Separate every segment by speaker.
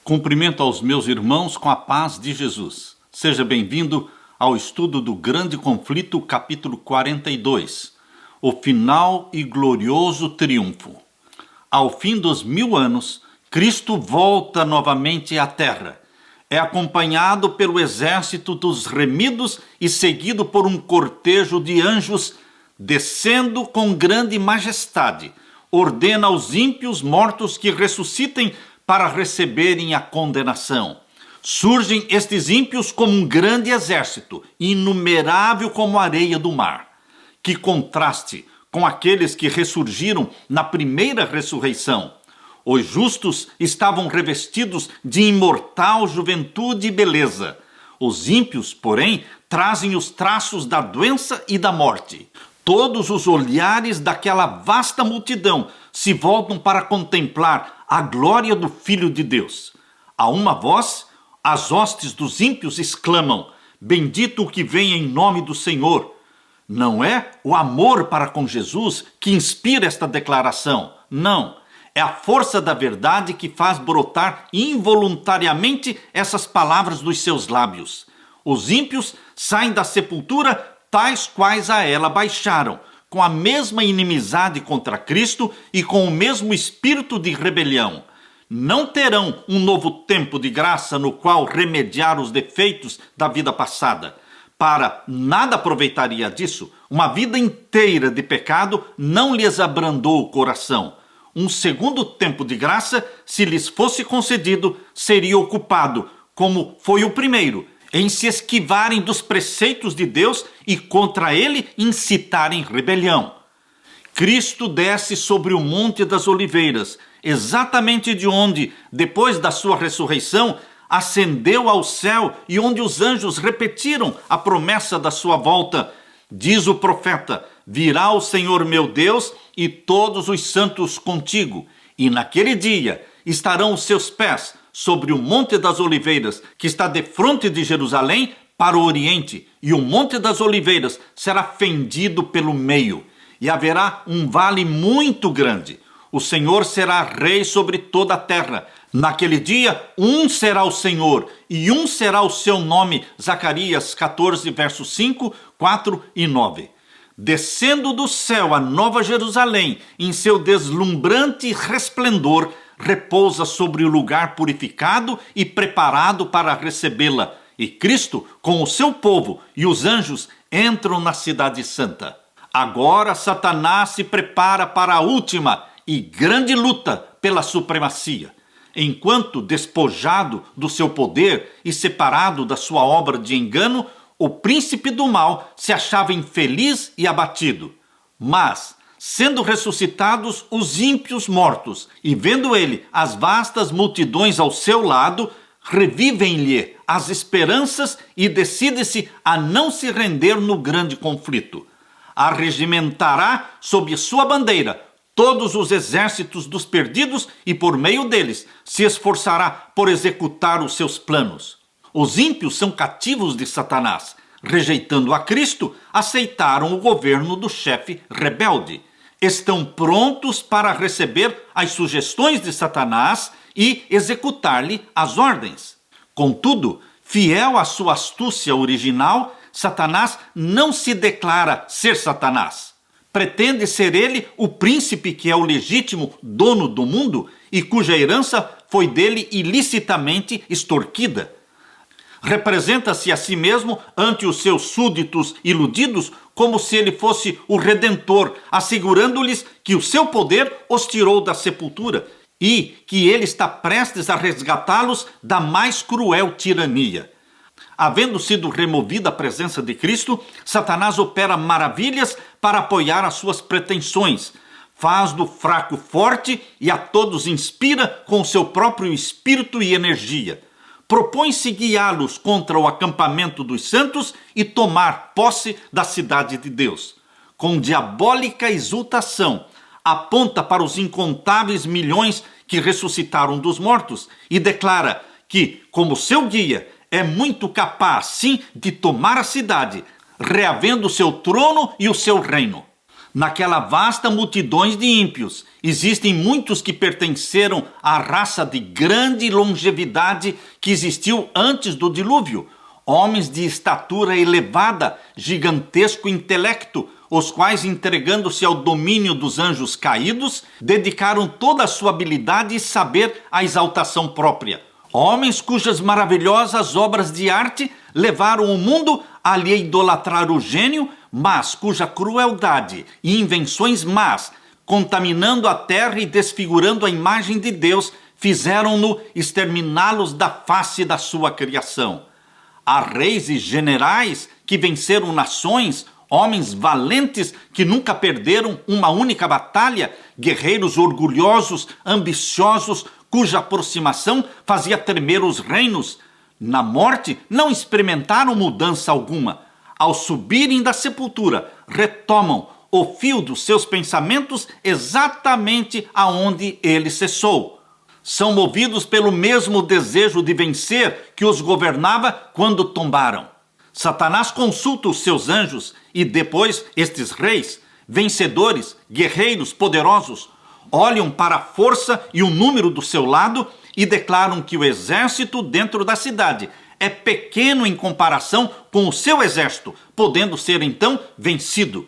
Speaker 1: Cumprimento aos meus irmãos com a paz de Jesus. Seja bem-vindo ao estudo do Grande Conflito, capítulo 42, o final e glorioso triunfo. Ao fim dos 1000 anos, Cristo volta novamente à terra. É acompanhado pelo exército dos remidos e seguido por um cortejo de anjos, descendo com grande majestade. Ordena aos ímpios mortos que ressuscitem para receberem a condenação. Surgem estes ímpios como um grande exército, inumerável como a areia do mar. Que contraste com aqueles que ressurgiram na primeira ressurreição. Os justos estavam revestidos de imortal juventude e beleza. Os ímpios, porém, trazem os traços da doença e da morte. Todos os olhares daquela vasta multidão se voltam para contemplar a glória do Filho de Deus. A uma voz, as hostes dos ímpios exclamam: bendito o que vem em nome do Senhor. Não é o amor para com Jesus que inspira esta declaração. Não, é a força da verdade que faz brotar involuntariamente essas palavras dos seus lábios. Os ímpios saem da sepultura tais quais a ela baixaram, com a mesma inimizade contra Cristo e com o mesmo espírito de rebelião. Não terão um novo tempo de graça no qual remediar os defeitos da vida passada. Para nada aproveitaria disso. Uma vida inteira de pecado não lhes abrandou o coração. Um segundo tempo de graça, se lhes fosse concedido, seria ocupado, como foi o primeiro, em se esquivarem dos preceitos de Deus e contra ele incitarem rebelião. Cristo desce sobre o Monte das Oliveiras, exatamente de onde, depois da sua ressurreição, ascendeu ao céu e onde os anjos repetiram a promessa da sua volta. Diz o profeta: virá o Senhor meu Deus e todos os santos contigo, e naquele dia estarão os seus pés sobre o Monte das Oliveiras, que está defronte de Jerusalém, para o oriente, e o Monte das Oliveiras será fendido pelo meio, e haverá um vale muito grande. O Senhor será rei sobre toda a terra. Naquele dia, um será o Senhor, e um será o seu nome. Zacarias 14, versos 5, 4 e 9. Descendo do céu a Nova Jerusalém, em seu deslumbrante resplendor, repousa sobre o lugar purificado e preparado para recebê-la. E Cristo, com o seu povo e os anjos, entram na cidade santa. Agora Satanás se prepara para a última e grande luta pela supremacia. Enquanto despojado do seu poder e separado da sua obra de engano, o príncipe do mal se achava infeliz e abatido. Mas, sendo ressuscitados os ímpios mortos, e vendo ele as vastas multidões ao seu lado, revivem-lhe as esperanças e decide-se a não se render no grande conflito. Arregimentará sob sua bandeira todos os exércitos dos perdidos e por meio deles se esforçará por executar os seus planos. Os ímpios são cativos de Satanás. Rejeitando a Cristo, aceitaram o governo do chefe rebelde. Estão prontos para receber as sugestões de Satanás e executar-lhe as ordens. Contudo, fiel à sua astúcia original, Satanás não se declara ser Satanás. Pretende ser ele o príncipe que é o legítimo dono do mundo e cuja herança foi dele ilicitamente extorquida. Representa-se a si mesmo ante os seus súditos iludidos como se ele fosse o Redentor, assegurando-lhes que o seu poder os tirou da sepultura e que ele está prestes a resgatá-los da mais cruel tirania. Havendo sido removida a presença de Cristo, Satanás opera maravilhas para apoiar as suas pretensões. Faz do fraco forte e a todos inspira com o seu próprio espírito e energia. Propõe-se guiá-los contra o acampamento dos santos e tomar posse da cidade de Deus. Com diabólica exultação, aponta para os incontáveis milhões que ressuscitaram dos mortos e declara que, como seu guia, é muito capaz, sim, de tomar a cidade, reavendo o seu trono e o seu reino. Naquela vasta multidões de ímpios, existem muitos que pertenceram à raça de grande longevidade que existiu antes do dilúvio, homens de estatura elevada, gigantesco intelecto, os quais, entregando-se ao domínio dos anjos caídos, dedicaram toda a sua habilidade e saber à exaltação própria. Homens cujas maravilhosas obras de arte levaram o mundo a lhe idolatrar o gênio, mas cuja crueldade e invenções más, contaminando a terra e desfigurando a imagem de Deus, fizeram-no exterminá-los da face da sua criação. Há reis e generais que venceram nações, homens valentes que nunca perderam uma única batalha, guerreiros orgulhosos, ambiciosos, cuja aproximação fazia tremer os reinos. Na morte não experimentaram mudança alguma. Ao subirem da sepultura, retomam o fio dos seus pensamentos exatamente aonde ele cessou. São movidos pelo mesmo desejo de vencer que os governava quando tombaram. Satanás consulta os seus anjos e depois estes reis, vencedores, guerreiros poderosos, olham para a força e o número do seu lado e declaram que o exército dentro da cidade é pequeno em comparação com o seu exército, podendo ser então vencido.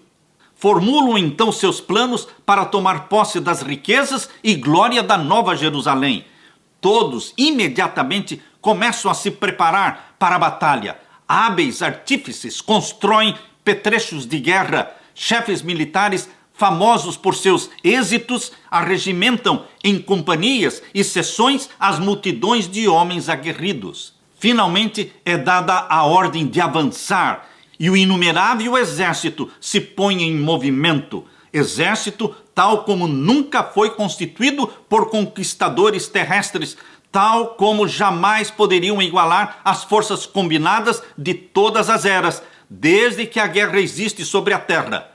Speaker 1: Formulam então seus planos para tomar posse das riquezas e glória da Nova Jerusalém. Todos imediatamente começam a se preparar para a batalha. Hábeis artífices constroem petrechos de guerra, chefes militares famosos por seus êxitos arregimentam em companhias e seções as multidões de homens aguerridos. Finalmente é dada a ordem de avançar e o inumerável exército se põe em movimento. Exército tal como nunca foi constituído por conquistadores terrestres, tal como jamais poderiam igualar as forças combinadas de todas as eras, desde que a guerra existe sobre a terra.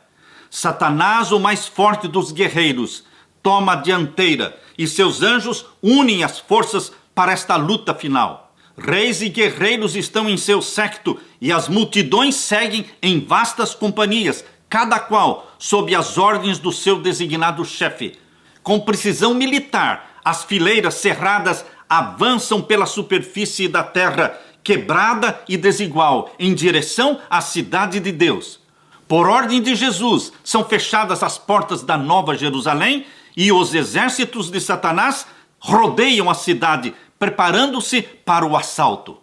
Speaker 1: Satanás, o mais forte dos guerreiros, toma a dianteira e seus anjos unem as forças para esta luta final. Reis e guerreiros estão em seu séquito e as multidões seguem em vastas companhias, cada qual sob as ordens do seu designado chefe. Com precisão militar, as fileiras cerradas avançam pela superfície da terra, quebrada e desigual, em direção à cidade de Deus. Por ordem de Jesus, são fechadas as portas da Nova Jerusalém e os exércitos de Satanás rodeiam a cidade, preparando-se para o assalto.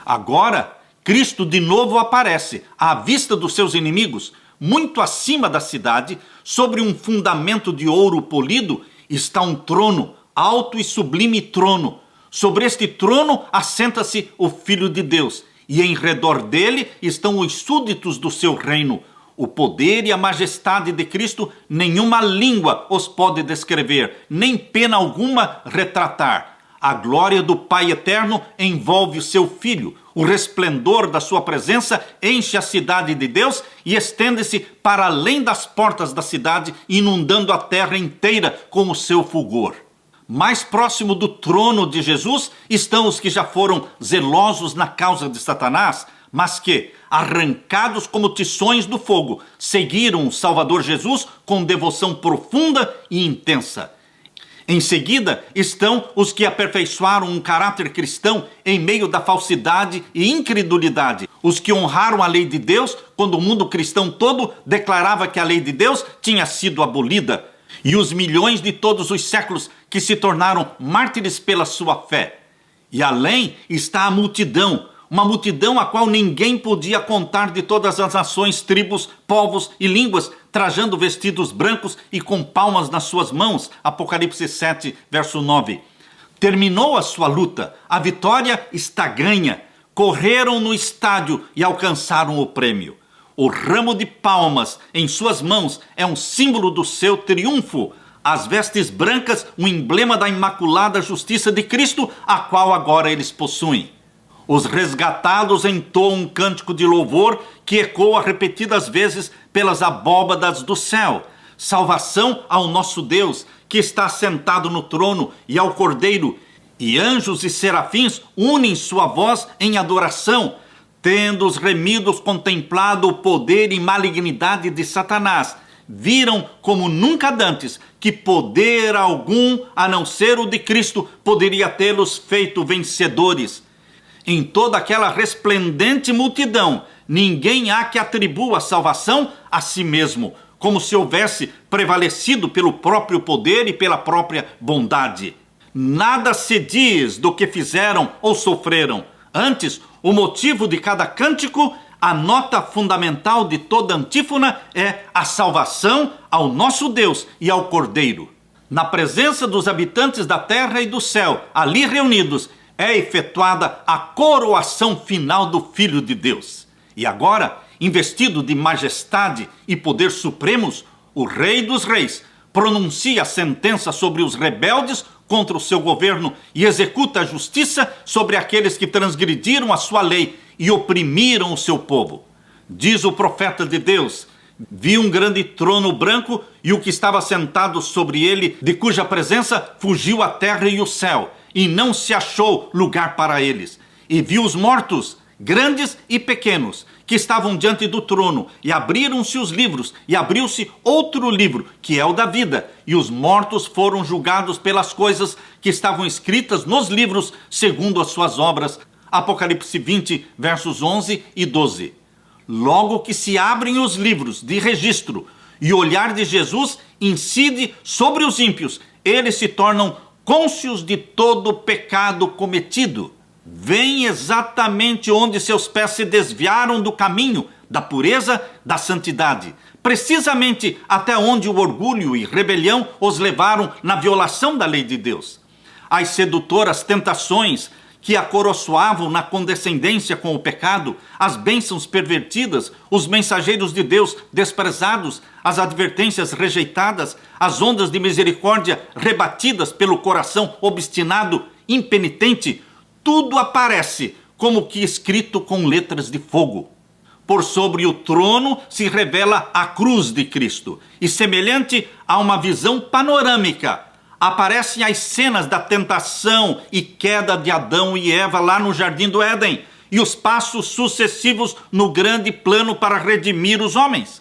Speaker 1: Agora, Cristo de novo aparece à vista dos seus inimigos, muito acima da cidade, sobre um fundamento de ouro polido, está um trono, alto e sublime trono. Sobre este trono assenta-se o Filho de Deus, e em redor dele estão os súditos do seu reino. O poder e a majestade de Cristo nenhuma língua os pode descrever, nem pena alguma retratar. A glória do Pai eterno envolve o seu Filho. O resplendor da sua presença enche a cidade de Deus e estende-se para além das portas da cidade, inundando a terra inteira com o seu fulgor. Mais próximo do trono de Jesus estão os que já foram zelosos na causa de Satanás, mas que, arrancados como tições do fogo, seguiram o Salvador Jesus com devoção profunda e intensa. Em seguida estão os que aperfeiçoaram um caráter cristão em meio da falsidade e incredulidade, os que honraram a lei de Deus quando o mundo cristão todo declarava que a lei de Deus tinha sido abolida, e os milhões de todos os séculos que se tornaram mártires pela sua fé. E além está a multidão, uma multidão a qual ninguém podia contar, de todas as nações, tribos, povos e línguas, trajando vestidos brancos e com palmas nas suas mãos. Apocalipse 7, verso 9. Terminou a sua luta, a vitória está ganha. Correram no estádio e alcançaram o prêmio. O ramo de palmas em suas mãos é um símbolo do seu triunfo. As vestes brancas, um emblema da imaculada justiça de Cristo, a qual agora eles possuem. Os resgatados entoam um cântico de louvor que ecoa repetidas vezes pelas abóbadas do céu. Salvação ao nosso Deus, que está sentado no trono, e ao Cordeiro. E anjos e serafins unem sua voz em adoração, tendo os remidos contemplado o poder e malignidade de Satanás, viram como nunca dantes que poder algum, a não ser o de Cristo, poderia tê-los feito vencedores. Em toda aquela resplendente multidão, ninguém há que atribua a salvação a si mesmo, como se houvesse prevalecido pelo próprio poder e pela própria bondade. Nada se diz do que fizeram ou sofreram. Antes, o motivo de cada cântico, a nota fundamental de toda antífona é a salvação ao nosso Deus e ao Cordeiro. Na presença dos habitantes da terra e do céu, ali reunidos, é efetuada a coroação final do Filho de Deus. E agora, investido de majestade e poder supremos, o Rei dos Reis pronuncia a sentença sobre os rebeldes contra o seu governo e executa a justiça sobre aqueles que transgrediram a sua lei e oprimiram o seu povo. Diz o profeta de Deus: vi um grande trono branco e o que estava sentado sobre ele, de cuja presença fugiu a terra e o céu, e não se achou lugar para eles. E vi os mortos, grandes e pequenos, que estavam diante do trono, e abriram-se os livros, e abriu-se outro livro, que é o da vida, e os mortos foram julgados pelas coisas que estavam escritas nos livros, segundo as suas obras. Apocalipse 20, versos 11 e 12. Logo que se abrem os livros de registro, e o olhar de Jesus incide sobre os ímpios, eles se tornam cônscios de todo o pecado cometido. Vem exatamente onde seus pés se desviaram do caminho da pureza, da santidade, precisamente até onde o orgulho e rebelião os levaram na violação da lei de Deus. As sedutoras tentações que acoroçoavam na condescendência com o pecado, as bênçãos pervertidas, os mensageiros de Deus desprezados, as advertências rejeitadas, as ondas de misericórdia rebatidas pelo coração obstinado, impenitente, tudo aparece como que escrito com letras de fogo. Por sobre o trono se revela a cruz de Cristo, e semelhante a uma visão panorâmica, aparecem as cenas da tentação e queda de Adão e Eva lá no Jardim do Éden, e os passos sucessivos no grande plano para redimir os homens.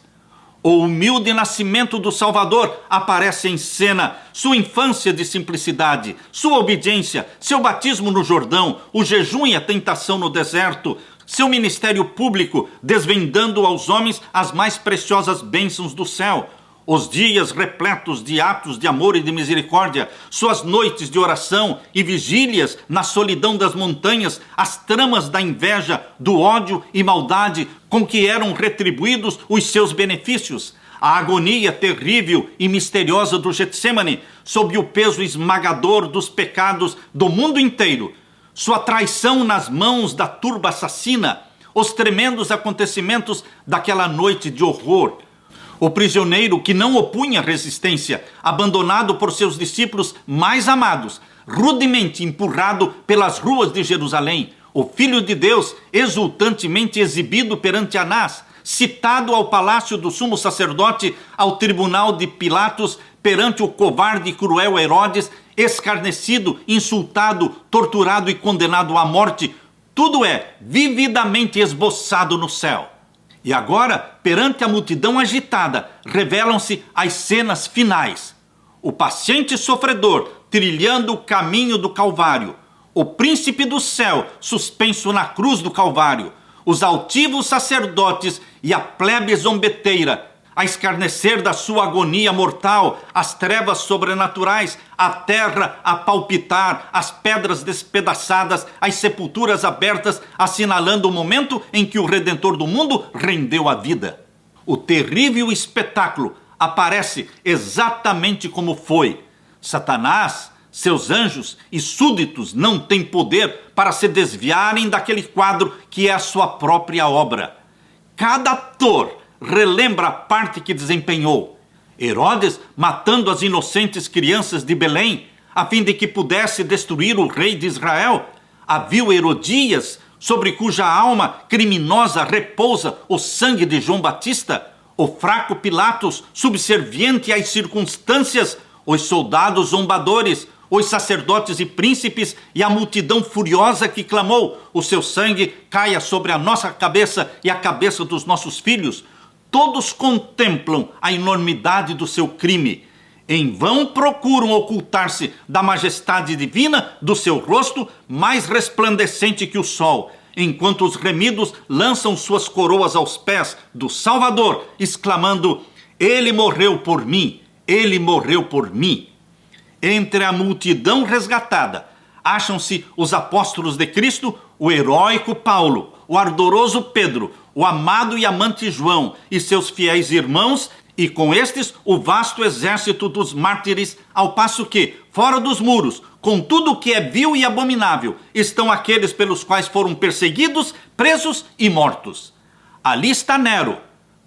Speaker 1: O humilde nascimento do Salvador aparece em cena, sua infância de simplicidade, sua obediência, seu batismo no Jordão, o jejum e a tentação no deserto, seu ministério público desvendando aos homens as mais preciosas bênçãos do céu, os dias repletos de atos de amor e de misericórdia, suas noites de oração e vigílias na solidão das montanhas, as tramas da inveja, do ódio e maldade com que eram retribuídos os seus benefícios, a agonia terrível e misteriosa do Getsêmani, sob o peso esmagador dos pecados do mundo inteiro, sua traição nas mãos da turba assassina, os tremendos acontecimentos daquela noite de horror, o prisioneiro que não opunha resistência, abandonado por seus discípulos mais amados, rudemente empurrado pelas ruas de Jerusalém, o Filho de Deus exultantemente exibido perante Anás, citado ao palácio do sumo sacerdote, ao tribunal de Pilatos, perante o covarde e cruel Herodes, escarnecido, insultado, torturado e condenado à morte, tudo é vividamente esboçado no céu. E agora, perante a multidão agitada, revelam-se as cenas finais. O paciente sofredor trilhando o caminho do Calvário, o príncipe do céu suspenso na cruz do Calvário, os altivos sacerdotes e a plebe zombeteira, a escarnecer da sua agonia mortal, as trevas sobrenaturais, a terra a palpitar, as pedras despedaçadas, as sepulturas abertas, assinalando o momento em que o Redentor do mundo rendeu a vida. O terrível espetáculo aparece exatamente como foi. Satanás, seus anjos e súditos não têm poder para se desviarem daquele quadro que é a sua própria obra. Cada ator relembra a parte que desempenhou. Herodes matando as inocentes crianças de Belém, a fim de que pudesse destruir o rei de Israel. A vil Herodias, sobre cuja alma criminosa repousa o sangue de João Batista. O fraco Pilatos, subserviente às circunstâncias. Os soldados zombadores, os sacerdotes e príncipes e a multidão furiosa que clamou: o seu sangue caia sobre a nossa cabeça e a cabeça dos nossos filhos. todos contemplam a enormidade do seu crime. Em vão procuram ocultar-se da majestade divina do seu rosto, mais resplandecente que o sol, enquanto os remidos lançam suas coroas aos pés do Salvador, exclamando: Ele morreu por mim, Ele morreu por mim. Entre a multidão resgatada, acham-se os apóstolos de Cristo, o heróico Paulo, o ardoroso Pedro, o amado e amante João e seus fiéis irmãos, e com estes o vasto exército dos mártires, ao passo que, fora dos muros, com tudo o que é vil e abominável, estão aqueles pelos quais foram perseguidos, presos e mortos. Ali está Nero,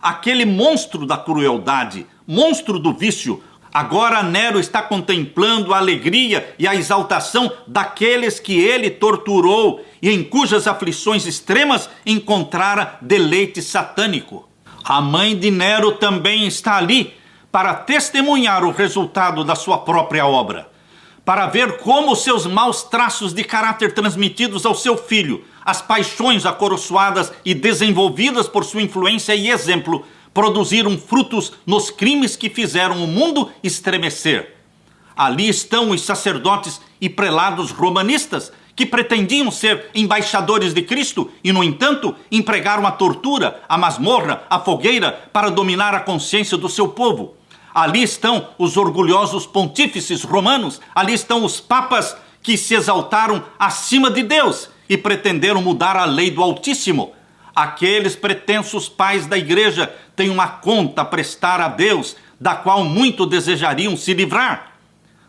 Speaker 1: aquele monstro da crueldade, monstro do vício. Agora Nero está contemplando a alegria e a exaltação daqueles que ele torturou e em cujas aflições extremas encontrara deleite satânico. A mãe de Nero também está ali para testemunhar o resultado da sua própria obra, para ver como os seus maus traços de caráter transmitidos ao seu filho, as paixões acoroçoadas e desenvolvidas por sua influência e exemplo, produziram frutos nos crimes que fizeram o mundo estremecer. Ali estão os sacerdotes e prelados romanistas que pretendiam ser embaixadores de Cristo e, no entanto, empregaram a tortura, a masmorra, a fogueira para dominar a consciência do seu povo. Ali estão os orgulhosos pontífices romanos, ali estão os papas que se exaltaram acima de Deus e pretenderam mudar a lei do Altíssimo. Aqueles pretensos pais da igreja têm uma conta a prestar a Deus, da qual muito desejariam se livrar.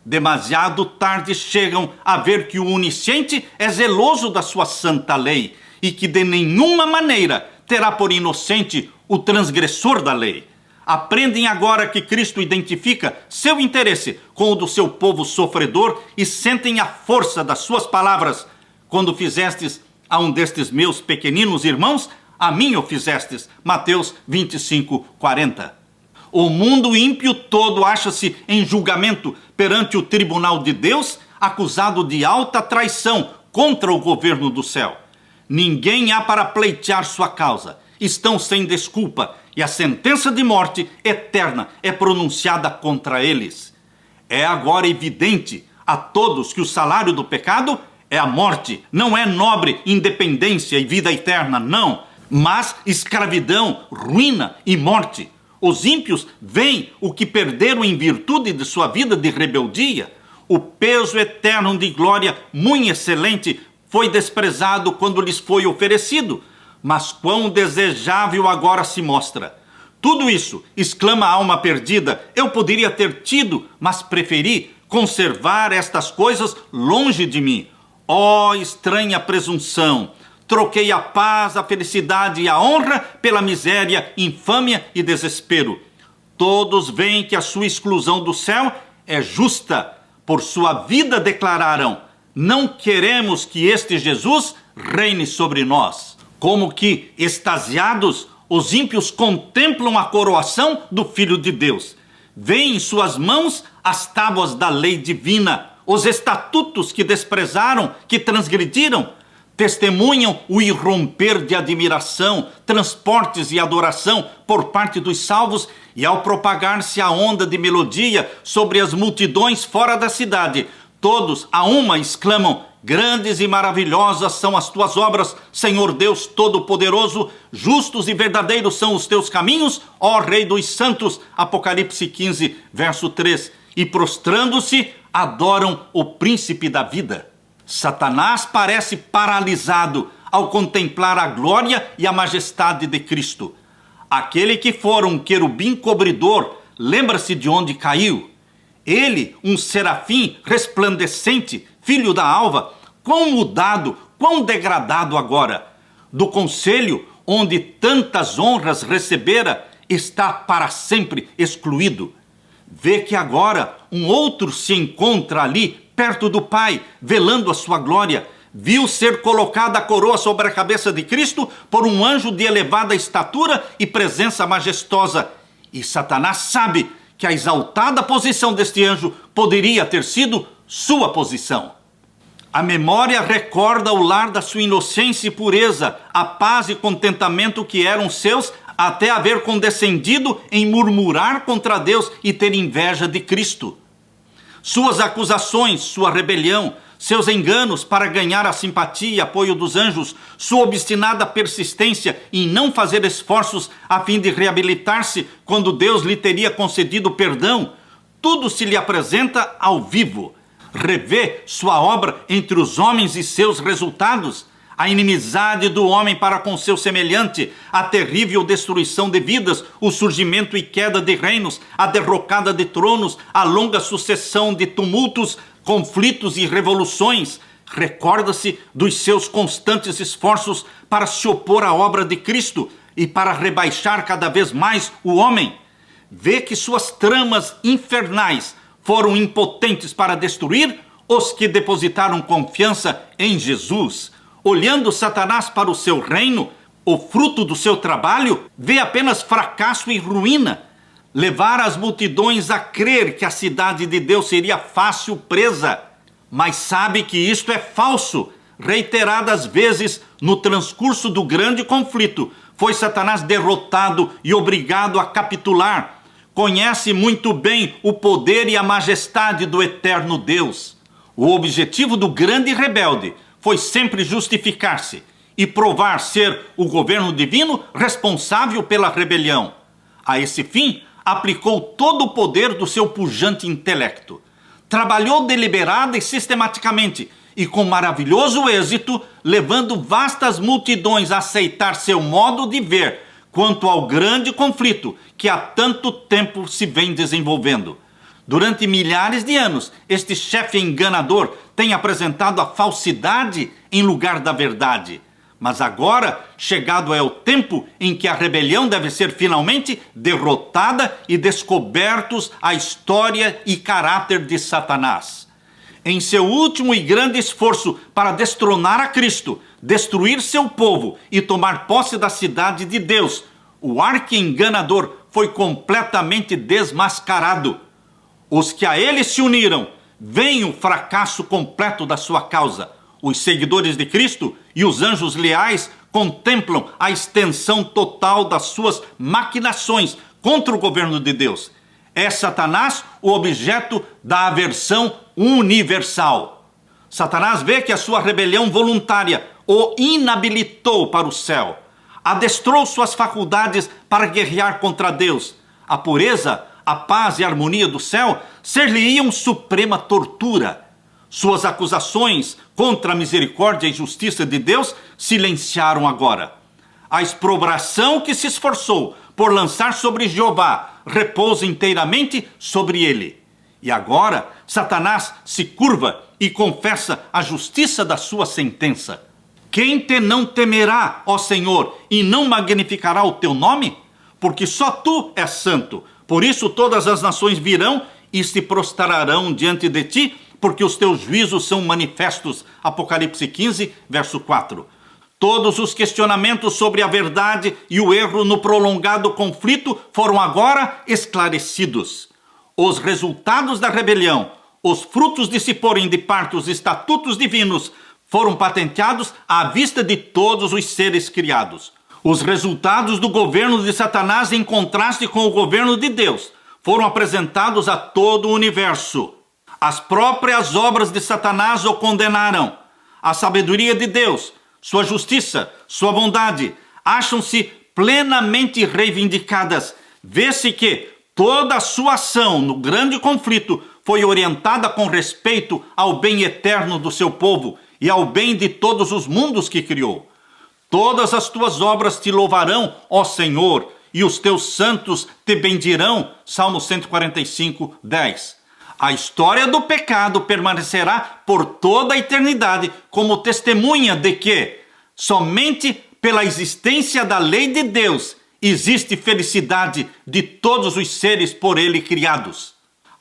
Speaker 1: Demasiado tarde chegam a ver que o Onisciente é zeloso da sua santa lei e que de nenhuma maneira terá por inocente o transgressor da lei. Aprendem agora que Cristo identifica seu interesse com o do seu povo sofredor e sentem a força das suas palavras. Quando fizestes a um destes meus pequeninos irmãos, a mim o fizestes. Mateus 25, 40. O mundo ímpio todo acha-se em julgamento perante o tribunal de Deus, acusado de alta traição contra o governo do céu. Ninguém há para pleitear sua causa. Estão sem desculpa e a sentença de morte eterna é pronunciada contra eles. É agora evidente a todos que o salário do pecado é a morte. Não é nobre independência e vida eterna, não, mas escravidão, ruína e morte. Os ímpios veem o que perderam em virtude de sua vida de rebeldia. O peso eterno de glória, muito excelente, foi desprezado quando lhes foi oferecido. Mas quão desejável agora se mostra. Tudo isso, exclama a alma perdida, eu poderia ter tido, mas preferi conservar estas coisas longe de mim. Ó estranha presunção! Troquei a paz, a felicidade e a honra pela miséria, infâmia e desespero. Todos veem que a sua exclusão do céu é justa. Por sua vida declararam: não queremos que este Jesus reine sobre nós. Como que, extasiados, os ímpios contemplam a coroação do Filho de Deus. Veem em suas mãos as tábuas da lei divina, os estatutos que desprezaram, que transgrediram. Testemunham o irromper de admiração, transportes e adoração por parte dos salvos, e ao propagar-se a onda de melodia sobre as multidões fora da cidade, todos a uma exclamam: grandes e maravilhosas são as tuas obras, Senhor Deus Todo-Poderoso, justos e verdadeiros são os teus caminhos, ó Rei dos Santos. Apocalipse 15, verso 3. E prostrando-se, adoram o príncipe da vida. Satanás parece paralisado ao contemplar a glória e a majestade de Cristo. Aquele que fora um querubim cobridor, lembra-se de onde caiu? Ele, um serafim resplandecente, filho da alva, quão mudado, quão degradado agora. Do conselho, onde tantas honras recebera, está para sempre excluído. Vê que agora um outro se encontra ali, perto do Pai, velando a sua glória. Viu ser colocada a coroa sobre a cabeça de Cristo por um anjo de elevada estatura e presença majestosa. E Satanás sabe que a exaltada posição deste anjo poderia ter sido sua posição. A memória recorda o lar da sua inocência e pureza, a paz e contentamento que eram seus até haver condescendido em murmurar contra Deus e ter inveja de Cristo. Suas acusações, sua rebelião, seus enganos para ganhar a simpatia e apoio dos anjos, sua obstinada persistência em não fazer esforços a fim de reabilitar-se quando Deus lhe teria concedido perdão, tudo se lhe apresenta ao vivo. Revê sua obra entre os homens e seus resultados, a inimizade do homem para com seu semelhante, a terrível destruição de vidas, o surgimento e queda de reinos, a derrocada de tronos, a longa sucessão de tumultos, conflitos e revoluções. Recorda-se dos seus constantes esforços para se opor à obra de Cristo e para rebaixar cada vez mais o homem. Vê que suas tramas infernais foram impotentes para destruir os que depositaram confiança em Jesus. Olhando Satanás para o seu reino, o fruto do seu trabalho, vê apenas fracasso e ruína. Levar as multidões a crer que a cidade de Deus seria fácil presa. Mas sabe que isto é falso. Reiteradas vezes no transcurso do grande conflito, foi Satanás derrotado e obrigado a capitular. Conhece muito bem o poder e a majestade do eterno Deus. O objetivo do grande rebelde foi sempre justificar-se e provar ser o governo divino responsável pela rebelião. A esse fim, aplicou todo o poder do seu pujante intelecto. Trabalhou deliberada e sistematicamente e com maravilhoso êxito, levando vastas multidões a aceitar seu modo de ver quanto ao grande conflito que há tanto tempo se vem desenvolvendo. Durante milhares de anos, este chefe enganador tem apresentado a falsidade em lugar da verdade. Mas agora, chegado é o tempo em que a rebelião deve ser finalmente derrotada e descobertos a história e caráter de Satanás. Em seu último e grande esforço para destronar a Cristo, destruir seu povo e tomar posse da cidade de Deus, o arqui-enganador foi completamente desmascarado. Os que a ele se uniram veem o fracasso completo da sua causa. Os seguidores de Cristo e os anjos leais contemplam a extensão total das suas maquinações contra o governo de Deus. É Satanás o objeto da aversão universal. Satanás vê que a sua rebelião voluntária o inabilitou para o céu, adestrou suas faculdades para guerrear contra Deus. A pureza, a paz e a harmonia do céu ser-lhe-iam suprema tortura. Suas acusações contra a misericórdia e justiça de Deus silenciaram agora. A exprobração que se esforçou por lançar sobre Jeová repousa inteiramente sobre ele. E agora Satanás se curva e confessa a justiça da sua sentença. Quem te não temerá, ó Senhor, e não magnificará o teu nome? Porque só tu és santo. Por isso todas as nações virão e se prostrarão diante de ti, porque os teus juízos são manifestos. Apocalipse 15, verso 4. Todos os questionamentos sobre a verdade e o erro no prolongado conflito foram agora esclarecidos. Os resultados da rebelião, os frutos de se porem de parte os estatutos divinos, foram patenteados à vista de todos os seres criados. Os resultados do governo de Satanás em contraste com o governo de Deus foram apresentados a todo o universo. As próprias obras de Satanás o condenaram. A sabedoria de Deus, sua justiça, sua bondade, acham-se plenamente reivindicadas. Vê-se que toda a sua ação no grande conflito foi orientada com respeito ao bem eterno do seu povo e ao bem de todos os mundos que criou. Todas as tuas obras te louvarão, ó Senhor, e os teus santos te bendirão. Salmo 145, 10. A história do pecado permanecerá por toda a eternidade como testemunha de que, somente pela existência da lei de Deus, existe felicidade de todos os seres por ele criados.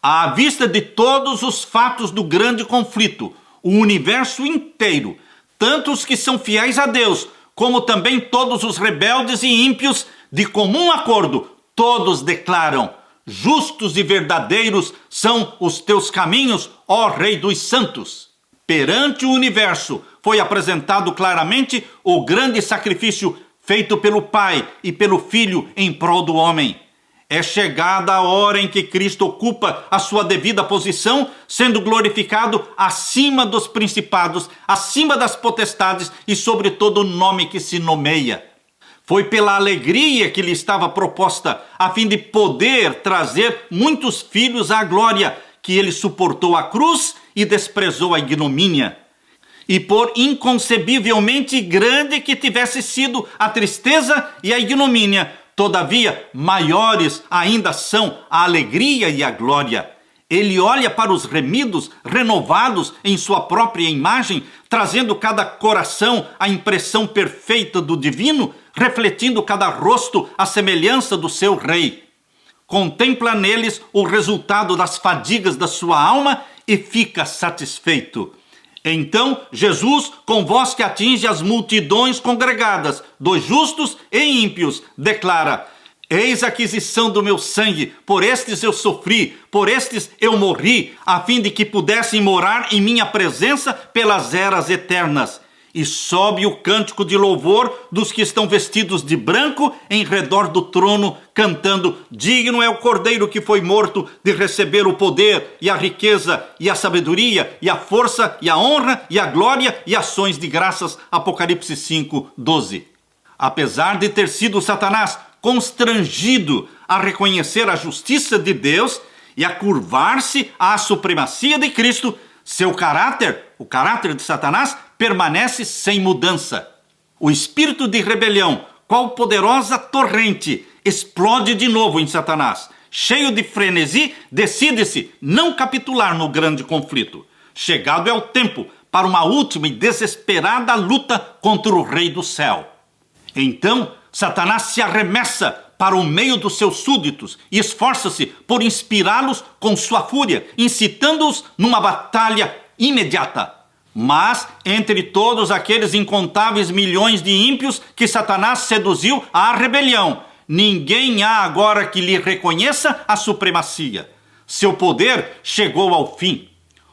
Speaker 1: À vista de todos os fatos do grande conflito, o universo inteiro, tanto os que são fiéis a Deus, como também todos os rebeldes e ímpios, de comum acordo, todos declaram: justos e verdadeiros são os teus caminhos, ó Rei dos Santos. Perante o universo foi apresentado claramente o grande sacrifício feito pelo Pai e pelo Filho em prol do homem. É chegada a hora em que Cristo ocupa a sua devida posição, sendo glorificado acima dos principados, acima das potestades e sobre todo nome que se nomeia. Foi pela alegria que lhe estava proposta, a fim de poder trazer muitos filhos à glória, que ele suportou a cruz e desprezou a ignomínia. E por inconcebivelmente grande que tivesse sido a tristeza e a ignomínia, todavia maiores ainda são a alegria e a glória. Ele olha para os remidos, renovados em sua própria imagem, trazendo cada coração a impressão perfeita do divino, refletindo cada rosto a semelhança do seu rei. Contempla neles o resultado das fadigas da sua alma e fica satisfeito. Então Jesus, com voz que atinge as multidões congregadas, dos justos e ímpios, declara: eis a aquisição do meu sangue, por estes eu sofri, por estes eu morri, a fim de que pudessem morar em minha presença pelas eras eternas. E sobe o cântico de louvor dos que estão vestidos de branco em redor do trono, cantando: digno é o Cordeiro que foi morto de receber o poder e a riqueza e a sabedoria e a força e a honra e a glória e ações de graças. Apocalipse 5:12. Apesar de ter sido Satanás constrangido a reconhecer a justiça de Deus e a curvar-se à supremacia de Cristo, seu caráter, o caráter de Satanás, permanece sem mudança. O espírito de rebelião, qual poderosa torrente, explode de novo em Satanás. Cheio de frenesi, decide-se não capitular no grande conflito. Chegado é o tempo para uma última e desesperada luta contra o Rei do Céu. Então, Satanás se arremessa para o meio dos seus súditos e esforça-se por inspirá-los com sua fúria, incitando-os numa batalha imediata. Mas, entre todos aqueles incontáveis milhões de ímpios que Satanás seduziu à rebelião, ninguém há agora que lhe reconheça a supremacia. Seu poder chegou ao fim.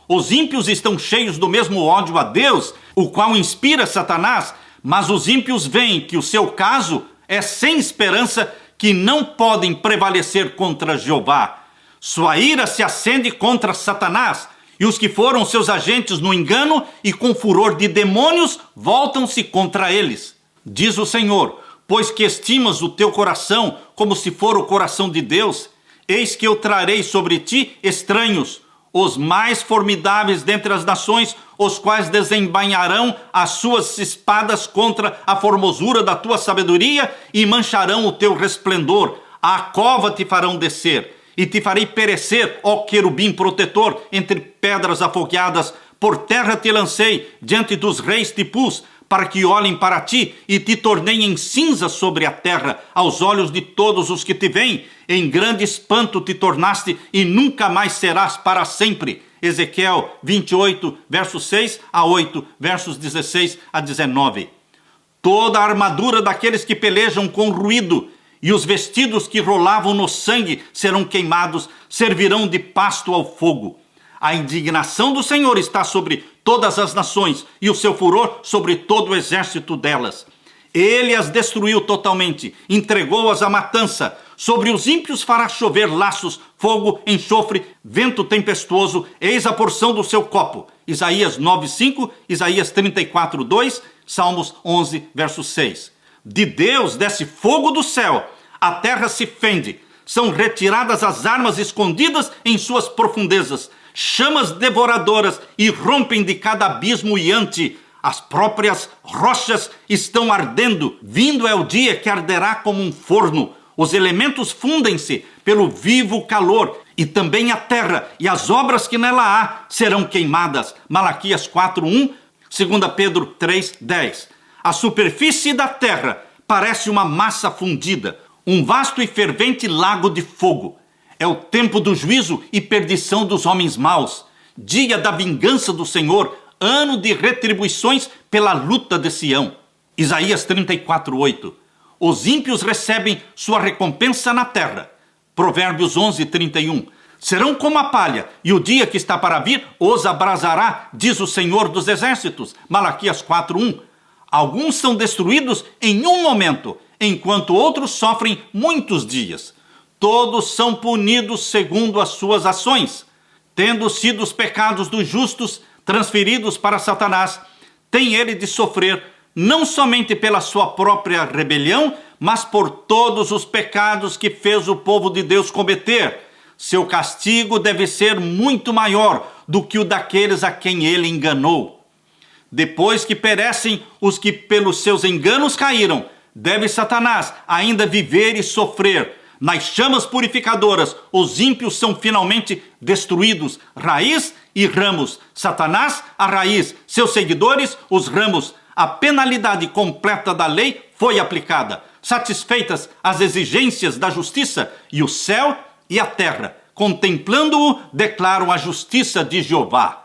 Speaker 1: Os ímpios estão cheios do mesmo ódio a Deus, o qual inspira Satanás, mas os ímpios veem que o seu caso é sem esperança, que não podem prevalecer contra Jeová. Sua ira se acende contra Satanás, e os que foram seus agentes no engano e com furor de demônios voltam-se contra eles. Diz o Senhor: pois que estimas o teu coração como se for o coração de Deus, eis que eu trarei sobre ti estranhos, os mais formidáveis dentre as nações, os quais desembainharão as suas espadas contra a formosura da tua sabedoria e mancharão o teu resplendor. À cova te farão descer, e te farei perecer, ó querubim protetor, entre pedras afogueadas. Por terra te lancei, diante dos reis te pus, para que olhem para ti, e te tornei em cinza sobre a terra, aos olhos de todos os que te veem. Em grande espanto te tornaste, e nunca mais serás para sempre. Ezequiel 28, versos 6 a 8, versos 16 a 19. Toda a armadura daqueles que pelejam com ruído, e os vestidos que rolavam no sangue serão queimados, servirão de pasto ao fogo. A indignação do Senhor está sobre todas as nações, e o seu furor sobre todo o exército delas. Ele as destruiu totalmente, entregou-as à matança. Sobre os ímpios fará chover laços, fogo, enxofre, vento tempestuoso, eis a porção do seu copo. Isaías 9:5, Isaías 34:2, Salmos 11, verso 6. De Deus desce fogo do céu, a terra se fende, são retiradas as armas escondidas em suas profundezas, chamas devoradoras irrompem de cada abismo iante, as próprias rochas estão ardendo, vindo é o dia que arderá como um forno, os elementos fundem-se pelo vivo calor, e também a terra e as obras que nela há serão queimadas. Malaquias 4:1, 2 Pedro 3:10. A superfície da terra parece uma massa fundida, um vasto e fervente lago de fogo. É o tempo do juízo e perdição dos homens maus, dia da vingança do Senhor, ano de retribuições pela luta de Sião. Isaías 34:8. Os ímpios recebem sua recompensa na terra. Provérbios 11:31. Serão como a palha, e o dia que está para vir os abrasará, diz o Senhor dos Exércitos. Malaquias 4:1. Alguns são destruídos em um momento, enquanto outros sofrem muitos dias. Todos são punidos segundo as suas ações. Tendo sido os pecados dos justos transferidos para Satanás, tem ele de sofrer não somente pela sua própria rebelião, mas por todos os pecados que fez o povo de Deus cometer. Seu castigo deve ser muito maior do que o daqueles a quem ele enganou. Depois que perecem os que pelos seus enganos caíram, deve Satanás ainda viver e sofrer. Nas chamas purificadoras, os ímpios são finalmente destruídos, raiz e ramos. Satanás, a raiz, seus seguidores, os ramos. A penalidade completa da lei foi aplicada, satisfeitas as exigências da justiça, e o céu e a terra, contemplando-o, declaram a justiça de Jeová.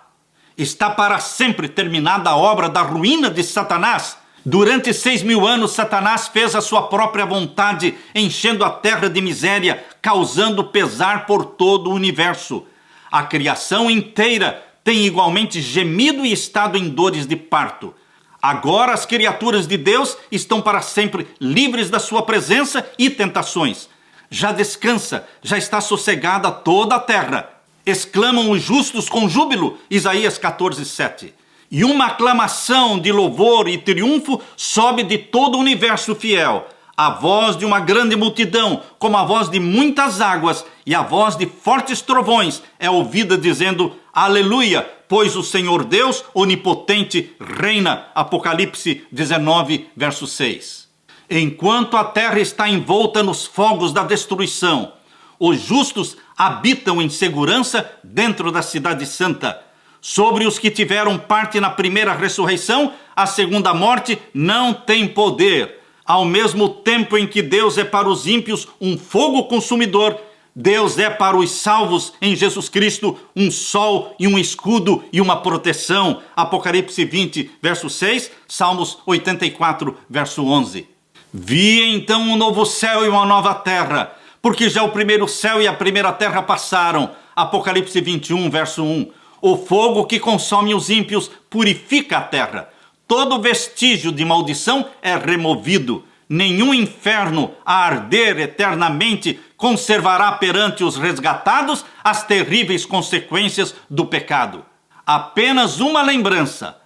Speaker 1: Está para sempre terminada a obra da ruína de Satanás. Durante 6.000 anos, Satanás fez a sua própria vontade, enchendo a terra de miséria, causando pesar por todo o universo. A criação inteira tem igualmente gemido e estado em dores de parto. Agora as criaturas de Deus estão para sempre livres da sua presença e tentações. Já descansa, já está sossegada toda a terra. Exclamam os justos com júbilo, Isaías 14:7. E uma aclamação de louvor e triunfo sobe de todo o universo fiel. A voz de uma grande multidão, como a voz de muitas águas, e a voz de fortes trovões é ouvida dizendo: Aleluia, pois o Senhor Deus onipotente reina. Apocalipse 19, verso 6. Enquanto a terra está envolta nos fogos da destruição, os justos habitam em segurança dentro da cidade santa. Sobre os que tiveram parte na primeira ressurreição, a segunda morte não tem poder. Ao mesmo tempo em que Deus é para os ímpios um fogo consumidor, Deus é para os salvos em Jesus Cristo um sol e um escudo e uma proteção. Apocalipse 20, verso 6, Salmos 84, verso 11. Vi então um novo céu e uma nova terra, porque já o primeiro céu e a primeira terra passaram. Apocalipse 21, verso 1. O fogo que consome os ímpios purifica a terra. Todo vestígio de maldição é removido. Nenhum inferno a arder eternamente conservará perante os resgatados as terríveis consequências do pecado. Apenas uma lembrança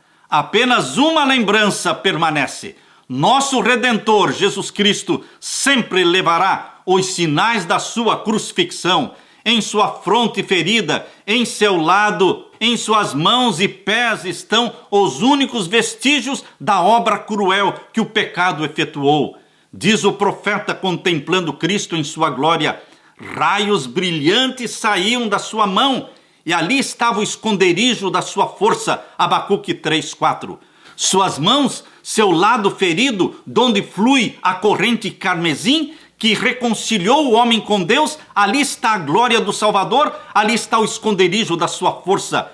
Speaker 1: permanece. Nosso Redentor, Jesus Cristo, sempre levará os sinais da sua crucifixão. Em sua fronte ferida, em seu lado, em suas mãos e pés estão os únicos vestígios da obra cruel que o pecado efetuou. Diz o profeta contemplando Cristo em sua glória: raios brilhantes saíam da sua mão, e ali estava o esconderijo da sua força. Abacuque 3:4. Suas mãos, seu lado ferido, donde flui a corrente carmesim, que reconciliou o homem com Deus, ali está a glória do Salvador, ali está o esconderijo da sua força.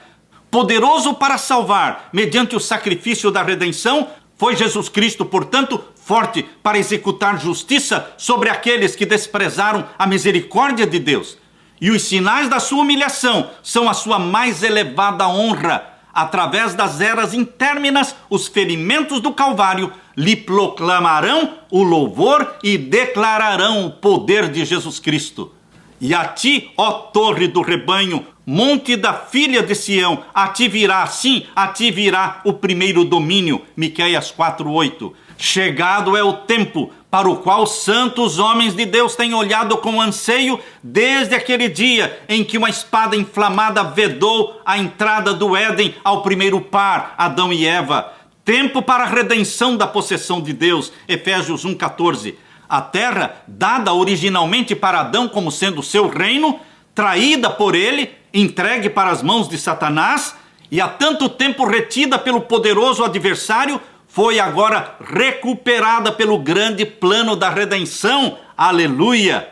Speaker 1: Poderoso para salvar, mediante o sacrifício da redenção, foi Jesus Cristo, portanto, forte para executar justiça sobre aqueles que desprezaram a misericórdia de Deus. E os sinais da sua humilhação são a sua mais elevada honra. Através das eras interminas, os ferimentos do Calvário lhe proclamarão o louvor e declararão o poder de Jesus Cristo. E a ti, ó torre do rebanho, monte da filha de Sião, a ti virá, sim, a ti virá o primeiro domínio. Miqueias 4:8. Chegado é o tempo para o qual santos homens de Deus têm olhado com anseio desde aquele dia em que uma espada inflamada vedou a entrada do Éden ao primeiro par, Adão e Eva. Tempo para a redenção da possessão de Deus, Efésios 1:14. A terra, dada originalmente para Adão como sendo seu reino, traída por ele, entregue para as mãos de Satanás, e há tanto tempo retida pelo poderoso adversário, foi agora recuperada pelo grande plano da redenção. Aleluia!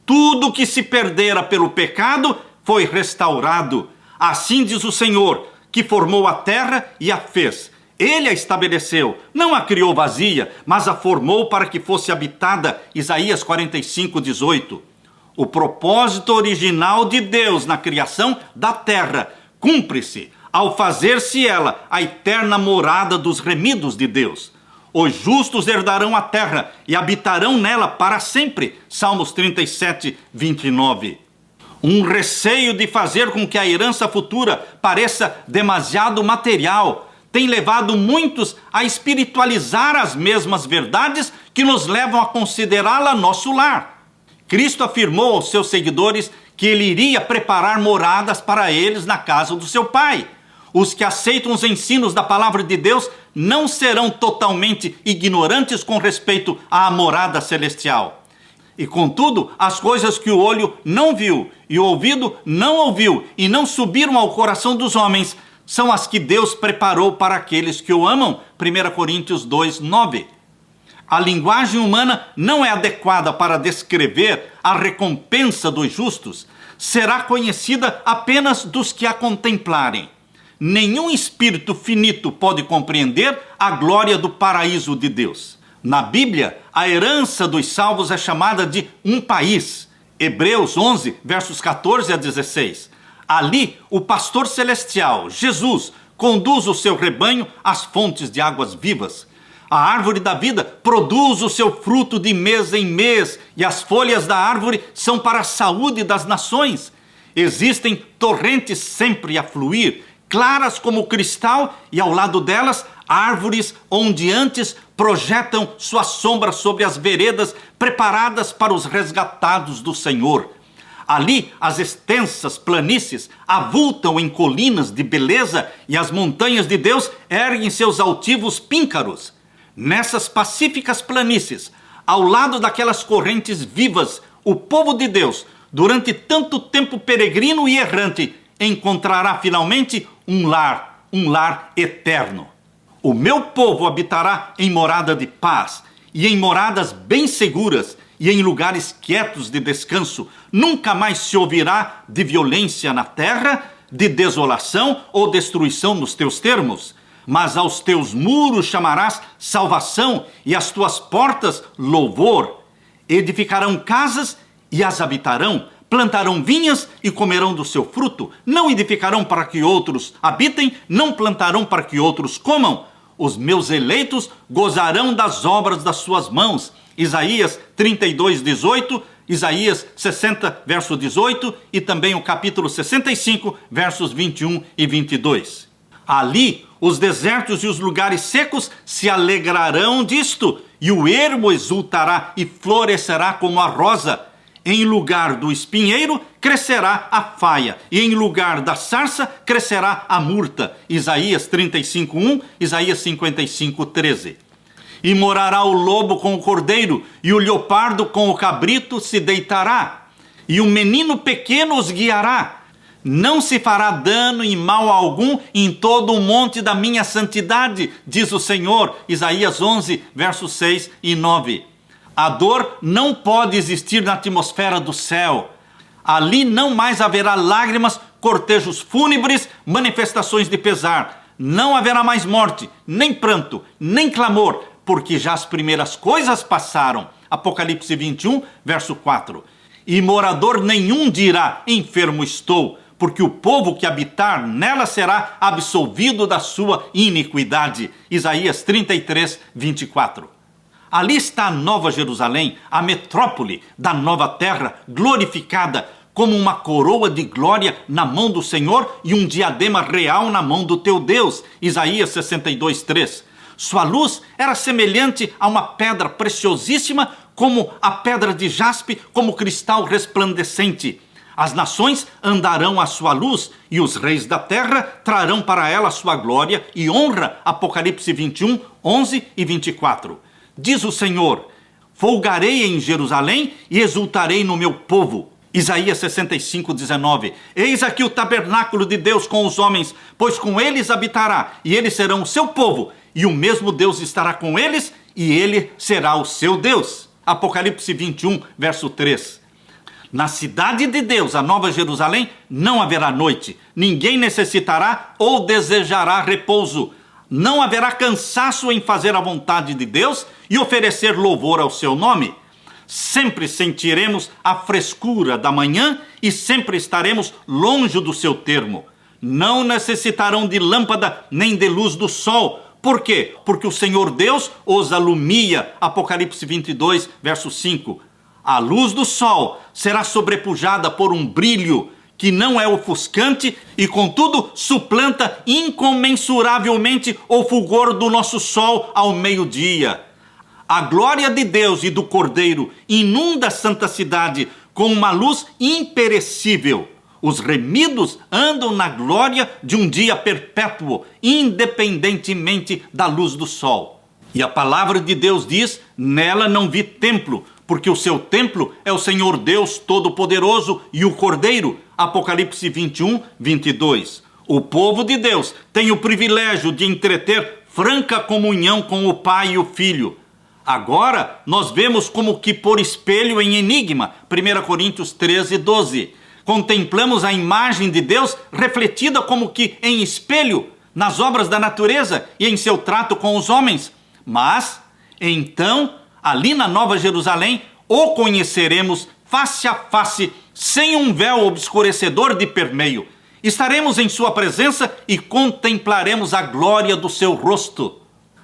Speaker 1: Tudo que se perdera pelo pecado foi restaurado. Assim diz o Senhor, que formou a terra e a fez. Ele a estabeleceu, não a criou vazia, mas a formou para que fosse habitada. Isaías 45:18. O propósito original de Deus na criação da terra cumpre-se. ao fazer-se ela a eterna morada dos remidos de Deus. Os justos herdarão a terra e habitarão nela para sempre. Salmos 37, 29. Um receio de fazer com que a herança futura pareça demasiado material tem levado muitos a espiritualizar as mesmas verdades que nos levam a considerá-la nosso lar. Cristo afirmou aos seus seguidores que ele iria preparar moradas para eles na casa do seu Pai. Os que aceitam os ensinos da palavra de Deus não serão totalmente ignorantes com respeito à morada celestial. E contudo, as coisas que o olho não viu e o ouvido não ouviu e não subiram ao coração dos homens são as que Deus preparou para aqueles que o amam. 1 Coríntios 2, 9. A linguagem humana não é adequada para descrever a recompensa dos justos. Será conhecida apenas dos que a contemplarem. Nenhum espírito finito pode compreender a glória do paraíso de Deus. Na Bíblia, a herança dos salvos é chamada de um país. Hebreus 11, versos 14 a 16. Ali, o pastor celestial, Jesus, conduz o seu rebanho às fontes de águas vivas. A árvore da vida produz o seu fruto de mês em mês, e as folhas da árvore são para a saúde das nações. Existem torrentes sempre a fluir, claras como cristal, e ao lado delas, árvores ondeantes projetam sua sombra sobre as veredas preparadas para os resgatados do Senhor. Ali, as extensas planícies avultam em colinas de beleza e as montanhas de Deus erguem seus altivos píncaros. Nessas pacíficas planícies, ao lado daquelas correntes vivas, o povo de Deus, durante tanto tempo peregrino e errante, encontrará finalmente um lar eterno. O meu povo habitará em morada de paz, e em moradas bem seguras, e em lugares quietos de descanso. Nunca mais se ouvirá de violência na terra, de desolação ou destruição nos teus termos. Mas aos teus muros chamarás salvação, e às tuas portas louvor. Edificarão casas e as habitarão, plantarão vinhas e comerão do seu fruto. Não edificarão para que outros habitem, não plantarão para que outros comam. Os meus eleitos gozarão das obras das suas mãos. Isaías 32, 18, Isaías 60, verso 18 e também o capítulo 65, versos 21 e 22. Ali, os desertos e os lugares secos se alegrarão disto, e o ermo exultará e florescerá como a rosa. Em lugar do espinheiro crescerá a faia, e em lugar da sarça crescerá a murta. Isaías 35, 1, Isaías 55, 13. E morará o lobo com o cordeiro, e o leopardo com o cabrito se deitará, e o menino pequeno os guiará. Não se fará dano e mal algum em todo o monte da minha santidade, diz o Senhor. Isaías 11, versos 6 e 9. A dor não pode existir na atmosfera do céu. Ali não mais haverá lágrimas, cortejos fúnebres, manifestações de pesar. Não haverá mais morte, nem pranto, nem clamor, porque já as primeiras coisas passaram. Apocalipse 21, verso 4. E morador nenhum dirá, enfermo estou, porque o povo que habitar nela será absolvido da sua iniquidade. Isaías 33, 24. Ali está a Nova Jerusalém, a metrópole da nova terra, glorificada, como uma coroa de glória na mão do Senhor e um diadema real na mão do teu Deus. Isaías 62, 3. Sua luz era semelhante a uma pedra preciosíssima, como a pedra de jaspe, como cristal resplandecente. As nações andarão à sua luz, e os reis da terra trarão para ela a sua glória e honra. Apocalipse 21, 11 e 24. Diz o Senhor: folgarei em Jerusalém e exultarei no meu povo. Isaías 65, 19. Eis aqui o tabernáculo de Deus com os homens, pois com eles habitará, e eles serão o seu povo, e o mesmo Deus estará com eles, e ele será o seu Deus. Apocalipse 21, verso 3. Na cidade de Deus, a Nova Jerusalém, não haverá noite. Ninguém necessitará ou desejará repouso. Não haverá cansaço em fazer a vontade de Deus e oferecer louvor ao seu nome. Sempre sentiremos a frescura da manhã e sempre estaremos longe do seu termo. não necessitarão de lâmpada nem de luz do sol. Por quê? Porque o Senhor Deus os alumia. Apocalipse 22, verso 5. A luz do sol será sobrepujada por um brilho que não é ofuscante e, contudo, suplanta incomensuravelmente o fulgor do nosso sol ao meio-dia. A glória de Deus e do Cordeiro inunda a santa cidade com uma luz imperecível. Os remidos andam na glória de um dia perpétuo, independentemente da luz do sol. E a palavra de Deus diz: nela não vi templo, porque o seu templo é o Senhor Deus Todo-Poderoso e o Cordeiro. Apocalipse 21, 22. O povo de Deus tem o privilégio de entreter franca comunhão com o Pai e o Filho. Agora nós vemos como que por espelho em enigma, 1 Coríntios 13, 12. Contemplamos a imagem de Deus refletida como que em espelho nas obras da natureza e em seu trato com os homens. Mas, então, ali na Nova Jerusalém, o conheceremos face a face, sem um véu obscurecedor de permeio. Estaremos em sua presença e contemplaremos a glória do seu rosto.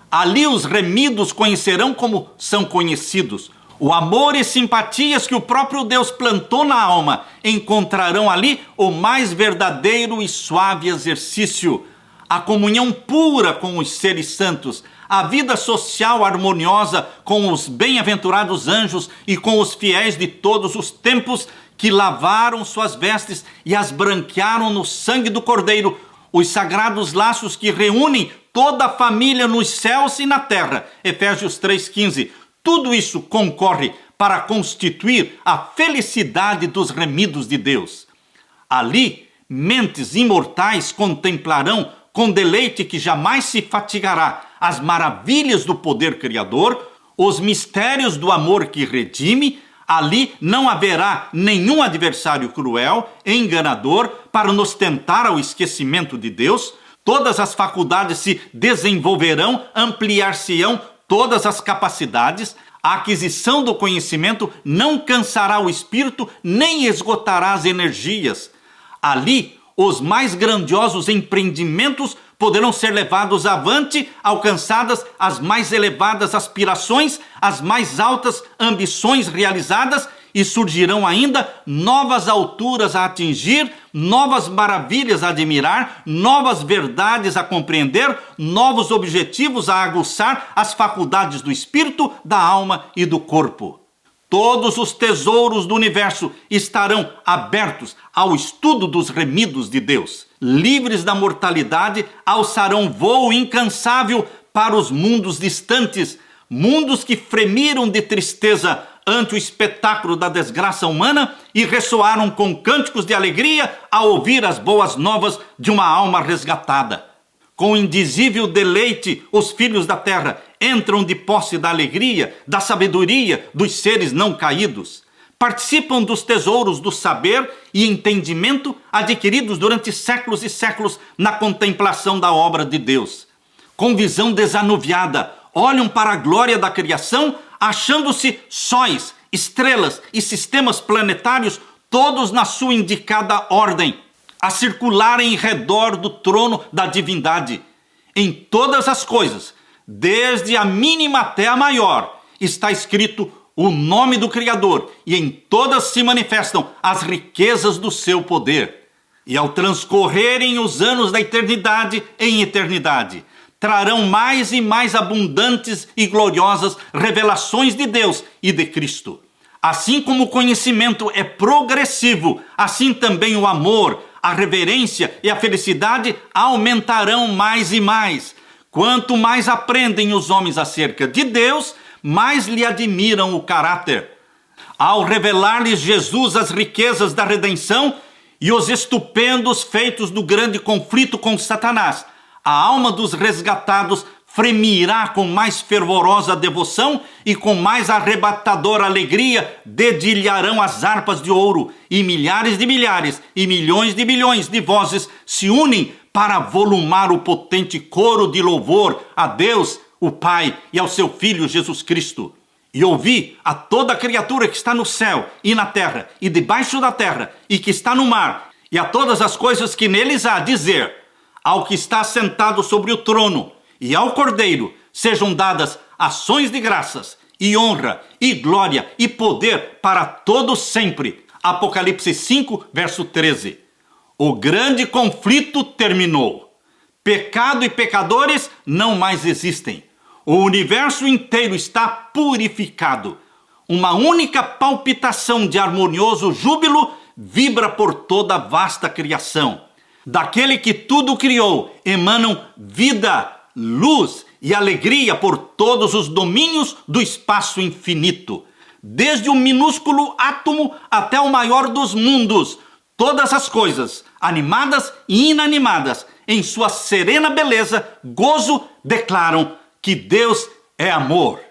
Speaker 1: Ali os remidos conhecerão como são conhecidos. O amor e simpatias que o próprio Deus plantou na alma encontrarão ali o mais verdadeiro e suave exercício. A comunhão pura com os seres santos, a vida social harmoniosa com os bem-aventurados anjos e com os fiéis de todos os tempos que lavaram suas vestes e as branquearam no sangue do Cordeiro, os sagrados laços que reúnem toda a família nos céus e na terra. Efésios 3,15. Tudo isso concorre para constituir a felicidade dos remidos de Deus. Ali, mentes imortais contemplarão com deleite que jamais se fatigará as maravilhas do poder criador, os mistérios do amor que redime. Ali não haverá nenhum adversário cruel, enganador, para nos tentar ao esquecimento de Deus. Todas as faculdades se desenvolverão, ampliar-se-ão todas as capacidades. A aquisição do conhecimento não cansará o espírito, nem esgotará as energias. Ali, os mais grandiosos empreendimentos poderão ser levados avante, alcançadas as mais elevadas aspirações, as mais altas ambições realizadas, e surgirão ainda novas alturas a atingir, novas maravilhas a admirar, novas verdades a compreender, novos objetivos a aguçar as faculdades do espírito, da alma e do corpo. Todos os tesouros do universo estarão abertos ao estudo dos remidos de Deus. Livres da mortalidade, alçarão voo incansável para os mundos distantes, mundos que fremiram de tristeza ante o espetáculo da desgraça humana e ressoaram com cânticos de alegria ao ouvir as boas novas de uma alma resgatada. Com indizível deleite, os filhos da terra entram de posse da alegria, da sabedoria dos seres não caídos. Participam dos tesouros do saber e entendimento adquiridos durante séculos e séculos na contemplação da obra de Deus. Com visão desanuviada, olham para a glória da criação, achando-se sóis, estrelas e sistemas planetários, todos na sua indicada ordem, a circularem em redor do trono da divindade. Em todas as coisas, desde a mínima até a maior, está escrito o nome do Criador, e em todas se manifestam as riquezas do seu poder. E ao transcorrerem os anos da eternidade em eternidade, trarão mais e mais abundantes e gloriosas revelações de Deus e de Cristo. Assim como o conhecimento é progressivo, assim também o amor, a reverência e a felicidade aumentarão mais e mais. Quanto mais aprendem os homens acerca de Deus, mais lhe admiram o caráter. Ao revelar-lhes Jesus as riquezas da redenção e os estupendos feitos do grande conflito com Satanás, a alma dos resgatados fremirá com mais fervorosa devoção e com mais arrebatadora alegria dedilharão as harpas de ouro, e milhares de milhares e milhões de vozes se unem para volumar o potente coro de louvor a Deus, o Pai, e ao seu Filho Jesus Cristo. E ouvi a toda criatura que está no céu e na terra e debaixo da terra e que está no mar, e a todas as coisas que neles há, dizer: ao que está sentado sobre o trono e ao Cordeiro sejam dadas ações de graças, e honra, e glória, e poder para todos sempre. Apocalipse 5, verso 13. O grande conflito terminou. Pecado e pecadores não mais existem. O universo inteiro está purificado. Uma única palpitação de harmonioso júbilo vibra por toda a vasta criação. Daquele que tudo criou emanam vida, luz e alegria por todos os domínios do espaço infinito. Desde o minúsculo átomo até o maior dos mundos, todas as coisas, animadas e inanimadas, em sua serena beleza, gozo, declaram que Deus é amor.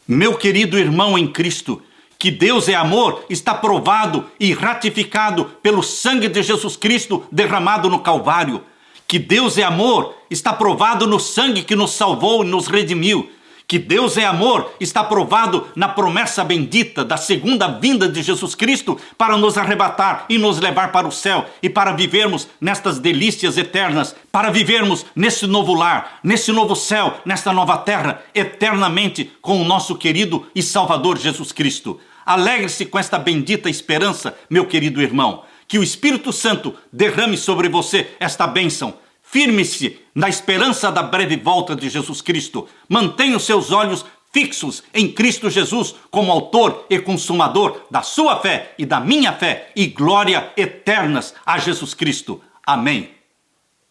Speaker 1: Meu querido irmão em Cristo, que Deus é amor está provado e ratificado pelo sangue de Jesus Cristo derramado no Calvário. Que Deus é amor está provado no sangue que nos salvou e nos redimiu. Que Deus é amor está provado na promessa bendita da segunda vinda de Jesus Cristo para nos arrebatar e nos levar para o céu e para vivermos nestas delícias eternas, para vivermos nesse novo lar, nesse novo céu, nesta nova terra, eternamente com o nosso querido e Salvador Jesus Cristo. Alegre-se com esta bendita esperança, meu querido irmão. Que o Espírito Santo derrame sobre você esta bênção. Firme-se na esperança da breve volta de Jesus Cristo. Mantenha os seus olhos fixos em Cristo Jesus como autor e consumador da sua fé e da minha fé, e glória eternas a Jesus Cristo. Amém.